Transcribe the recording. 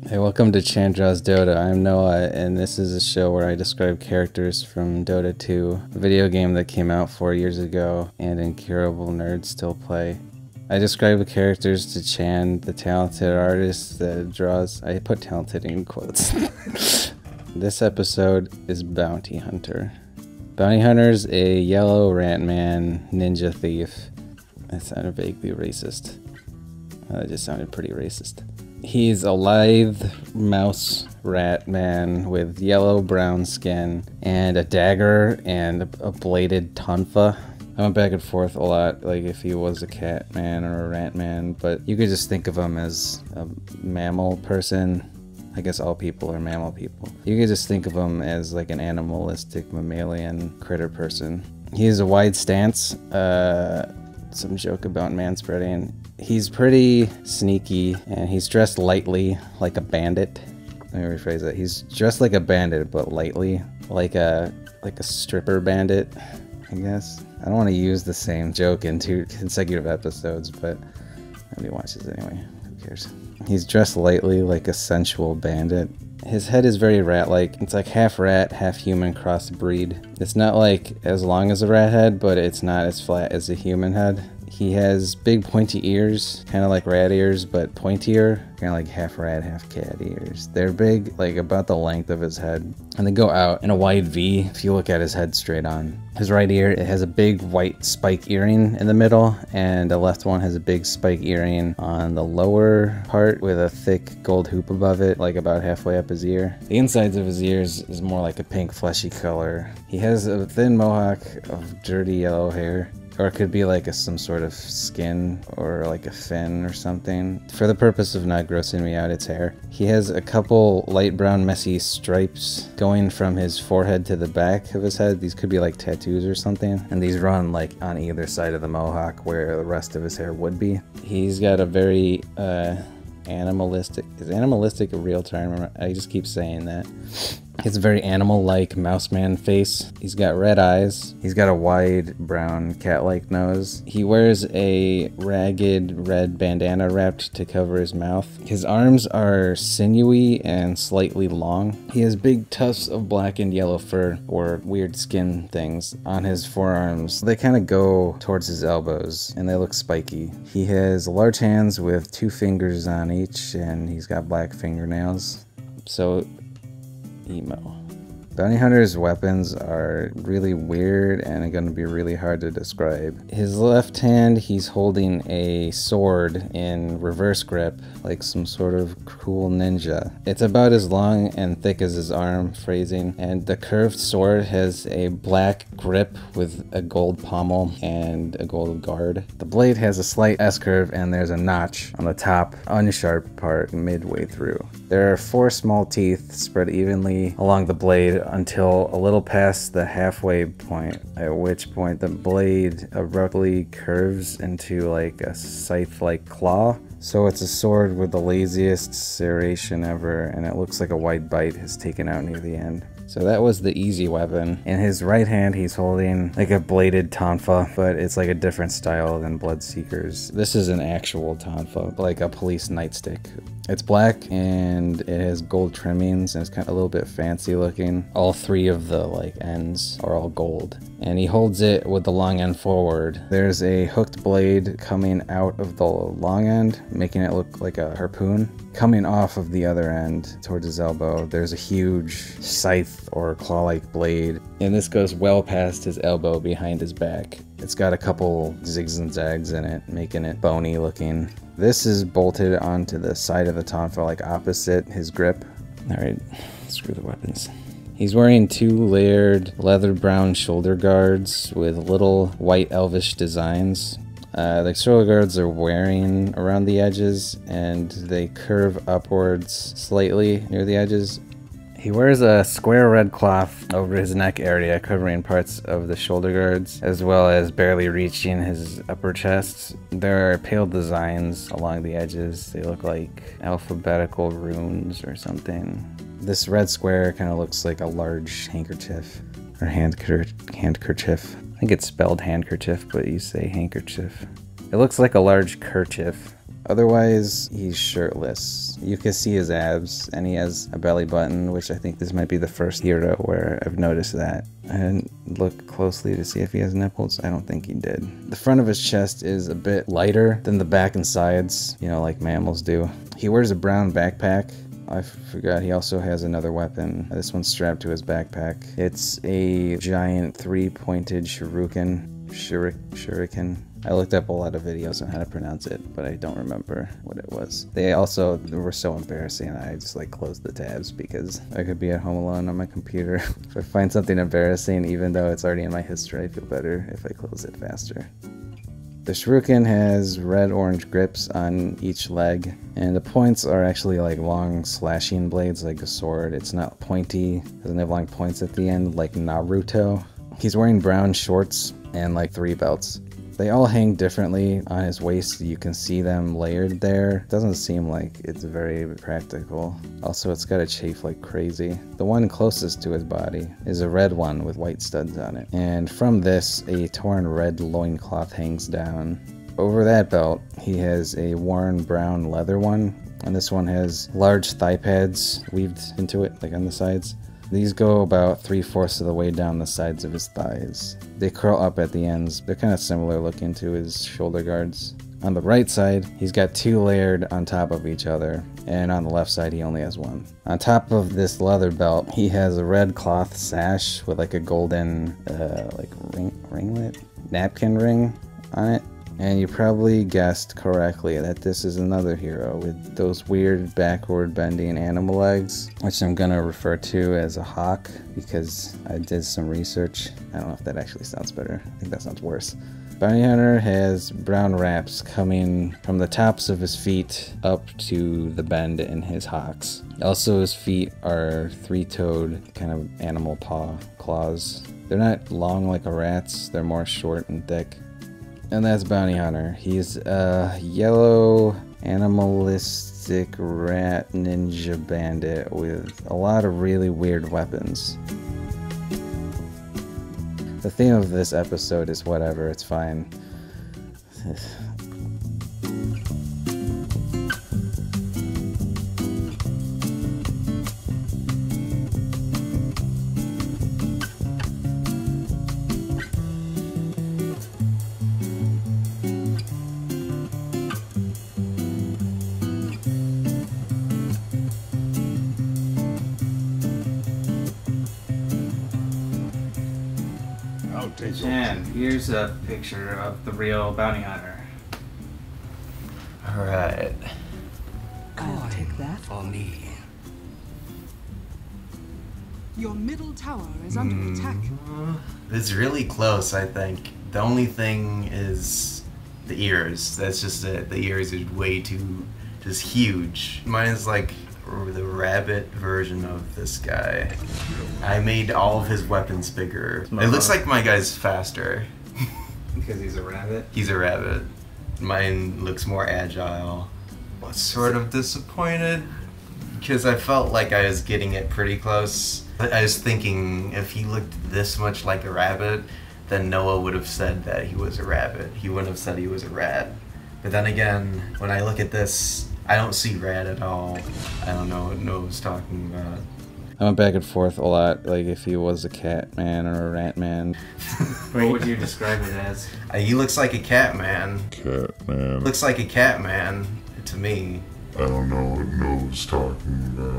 Hey, welcome to Chandra's Dota. I'm Noah, and this is a show where I describe characters from Dota 2, a video game that came out 4 years ago and incurable nerds still play. I describe the characters to Chan, the talented artist that draws. I put talented in quotes. This episode is Bounty Hunter. Bounty Hunter's a yellow rat man ninja thief. That sounded vaguely racist. That just sounded pretty racist. He's a lithe mouse rat man with yellow-brown skin and a dagger and a bladed tonfa. I went back and forth a lot, like if he was a cat man or a rat man, but you could just think of him as a mammal person. I guess all people are mammal people. You could just think of him as like an animalistic mammalian critter person. He has a wide stance, some joke about manspreading. He's pretty sneaky, and he's dressed lightly like a bandit. Let me rephrase that. He's dressed like a bandit, but lightly, like a stripper bandit, I guess. I don't want to use the same joke in 2 consecutive episodes, but nobody watches anyway. Who cares? He's dressed lightly like a sensual bandit. His head is very rat-like. It's like half rat, half human crossbreed. It's not like as long as a rat head, but it's not as flat as a human head. He has big pointy ears, kind of like rat ears, but pointier. Kind of like half rat, half cat ears. They're big, like about the length of his head. And they go out in a wide V if you look at his head straight on. His right ear, it has a big white spike earring in the middle, and the left one has a big spike earring on the lower part with a thick gold hoop above it, like about halfway up his ear. The insides of his ears is more like a pink fleshy color. He has a thin mohawk of dirty yellow hair. Or it could be like some sort of skin or like a fin or something. For the purpose of not grossing me out, it's hair. He has a couple light brown messy stripes going from his forehead to the back of his head. These could be like tattoos or something. And these run like on either side of the mohawk where the rest of his hair would be. He's got a very animalistic. Is animalistic a real term? I just keep saying that. It's a very animal-like mouseman face. He's got red eyes. He's got a wide brown cat-like nose. He wears a ragged red bandana wrapped to cover his mouth. His arms are sinewy and slightly long. He has big tufts of black and yellow fur, or weird skin things, on his forearms. They kind of go towards his elbows, and they look spiky. He has large hands with 2 fingers on each, and he's got black fingernails. So emo. Bounty Hunter's weapons are really weird and are going to be really hard to describe. His left hand, he's holding a sword in reverse grip, like some sort of cool ninja. It's about as long and thick as his arm, phrasing, and the curved sword has a black grip with a gold pommel and a gold guard. The blade has a slight S-curve, and there's a notch on the top, unsharp part midway through. There are 4 small teeth spread evenly along the blade until a little past the halfway point, at which point the blade abruptly curves into like a scythe-like claw. So it's a sword with the laziest serration ever, and it looks like a white bite is taken out near the end. So that was the easy weapon. In his right hand, he's holding like a bladed tonfa, but it's like a different style than Bloodseeker's. This is an actual tonfa, like a police nightstick. It's black and it has gold trimmings, and it's kind of a little bit fancy looking. All 3 of the like ends are all gold. And he holds it with the long end forward. There's a hooked blade coming out of the long end, making it look like a harpoon. Coming off of the other end towards his elbow, there's a huge scythe or claw-like blade, and this goes well past his elbow behind his back. It's got a couple zigs and zags in it, making it bony looking. This is bolted onto the side of the tonfa, like opposite his grip. Alright, screw the weapons. He's wearing 2 layered leather brown shoulder guards with little white elvish designs. The shoulder guards are wearing around the edges, and they curve upwards slightly near the edges. He wears a square red cloth over his neck area, covering parts of the shoulder guards, as well as barely reaching his upper chest. There are pale designs along the edges. They look like alphabetical runes or something. This red square kind of looks like a large handkerchief, or handkerchief. I think it's spelled handkerchief, but you say handkerchief. It looks like a large kerchief Otherwise, he's shirtless. You can see his abs, and he has a belly button, which I think this might be the first hero where I've noticed that. I didn't look closely to see if he has nipples. I don't think he did. The front of his chest is a bit lighter than the back and sides, you know, like mammals do. He wears a brown backpack. I forgot he also has another weapon. This one's strapped to his backpack. It's a giant three-pointed shuriken. I looked up a lot of videos on how to pronounce it, but I don't remember what it was. They were so embarrassing, I just like closed the tabs because I could be at home alone on my computer. If I find something embarrassing, even though it's already in my history, I feel better if I close it faster. The shuriken has red-orange grips on each leg, and the points are actually like long slashing blades like a sword. It's not pointy, doesn't have long points at the end like Naruto. He's wearing brown shorts and like 3 belts. They all hang differently on his waist. You can see them layered there. Doesn't seem like it's very practical. Also, it's got a chafe like crazy. The one closest to his body is a red one with white studs on it. And from this, a torn red loincloth hangs down. Over that belt, he has a worn brown leather one. And this one has large thigh pads weaved into it, like on the sides. These go about 3/4 of the way down the sides of his thighs. They curl up at the ends. They're kind of similar looking to his shoulder guards. On the right side, he's got 2 layered on top of each other, and on the left side he only has 1. On top of this leather belt, he has a red cloth sash with like a golden like ringlet? Napkin ring on it. And you probably guessed correctly that this is another hero with those weird backward bending animal legs, which I'm gonna refer to as a hawk because I did some research. I don't know if that actually sounds better. I think that sounds worse. Bounty Hunter has brown wraps coming from the tops of his feet up to the bend in his hocks. Also, his feet are 3-toed kind of animal paw claws. They're not long like a rat's, they're more short and thick. And that's Bounty Hunter. He's a yellow animalistic rat ninja bandit with a lot of really weird weapons. The theme of this episode is whatever, it's fine. And here's a picture of the real bounty hunter. Alright. I'll take that for me. Your middle tower is under attack. It's really close, I think. The only thing is the ears. That's just it. The ears are way too just huge. Mine is like the rabbit version of this guy. I made all of his weapons bigger. It looks like my guy's faster. Because he's a rabbit? He's a rabbit. Mine looks more agile. I was sort of disappointed because I felt like I was getting it pretty close. I was thinking if he looked this much like a rabbit, then Noah would have said that he was a rabbit. He wouldn't have said he was a rat. But then again, when I look at this, I don't see rat at all. I don't know what Noah's talking about. I went back and forth a lot, like if he was a cat man or a rat man. What would you describe it as? He looks like a cat man. Cat man. Looks like a cat man to me. I don't know what Noah's talking about.